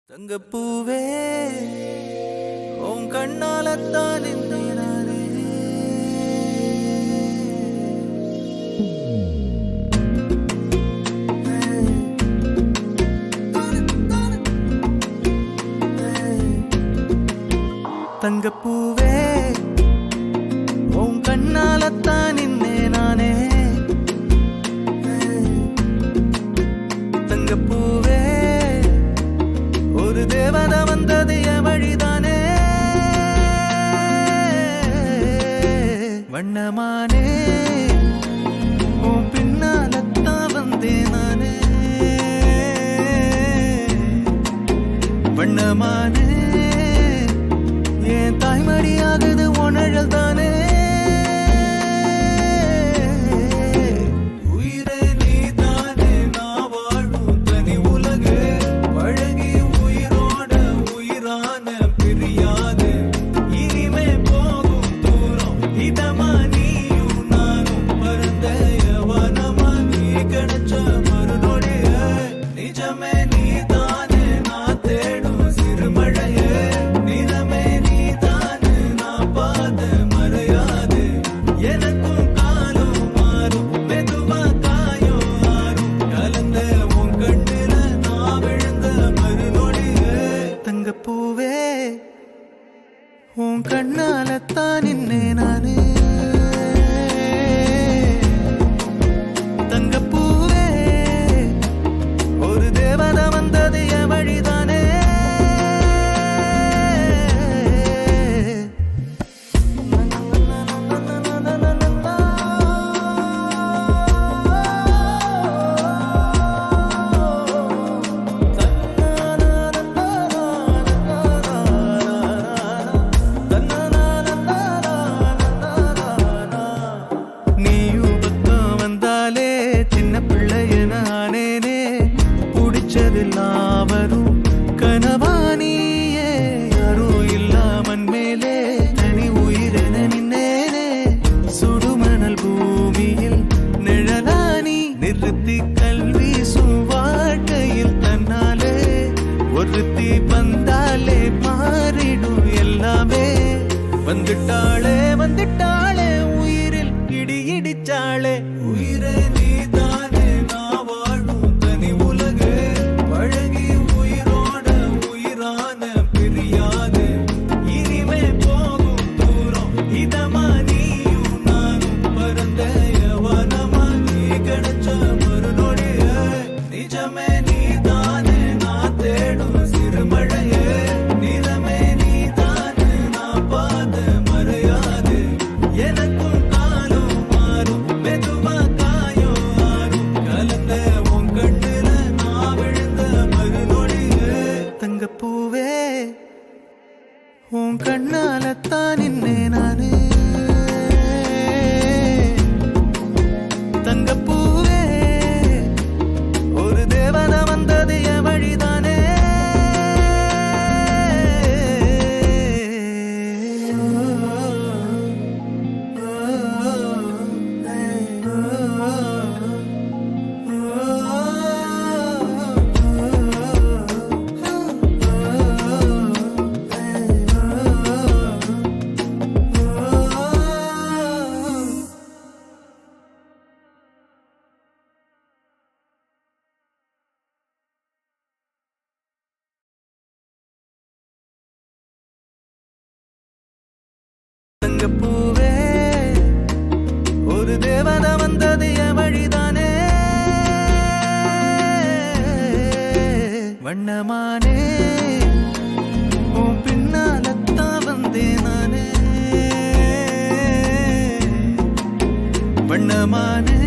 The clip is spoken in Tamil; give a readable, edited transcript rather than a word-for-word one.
தங்கப்பூவே உன் கண்ணாலத்தான் என்னை நானே தங்கப்பூவே உன் கண்ணாலத்தான் என்னை நானே தங்கப்பூவே ஒரு தேவதை வந்தது என் வழிதானே வண்ணமானே உன் பின்னாலத்தான் வந்தேன் நானே வண்ணமானே என் தாய்மடியாகுது உணழல் தானே பூவே உன் கண்ணாலத்தான் நின்னே நானே தங்கப்பூவே ஒரு தேவதை வந்தது என் வழிதானே வரும் கனவானியே யாரோ இல்லாமன் மேலே தனி உயிரென நின்னேனே சுடுமணல் பூமியில் நிழலானி நிறுத்தி கல்வி வாழ்க்கையில் தன்னாலே ஒருத்தி வந்தாலே மாறிடும் எல்லாமே வந்துட்டாளே வந்துட்டாளே உயிரில் இடி இடிச்சாளே உயிரே நீதானே நான் வாழும் தனி உலகே பூவே உன் கண்ணாலத்தான் நின்னே நானே தங்கப்பூவே ஒரு தேவதை வந்தது என் வழிதானே தங்கப்பூவே ஒரு தேவதை வந்தது என் வழிதானே வண்ணமானே உன் பின்னாலத்தான் வந்தேன் நானே வண்ணமானே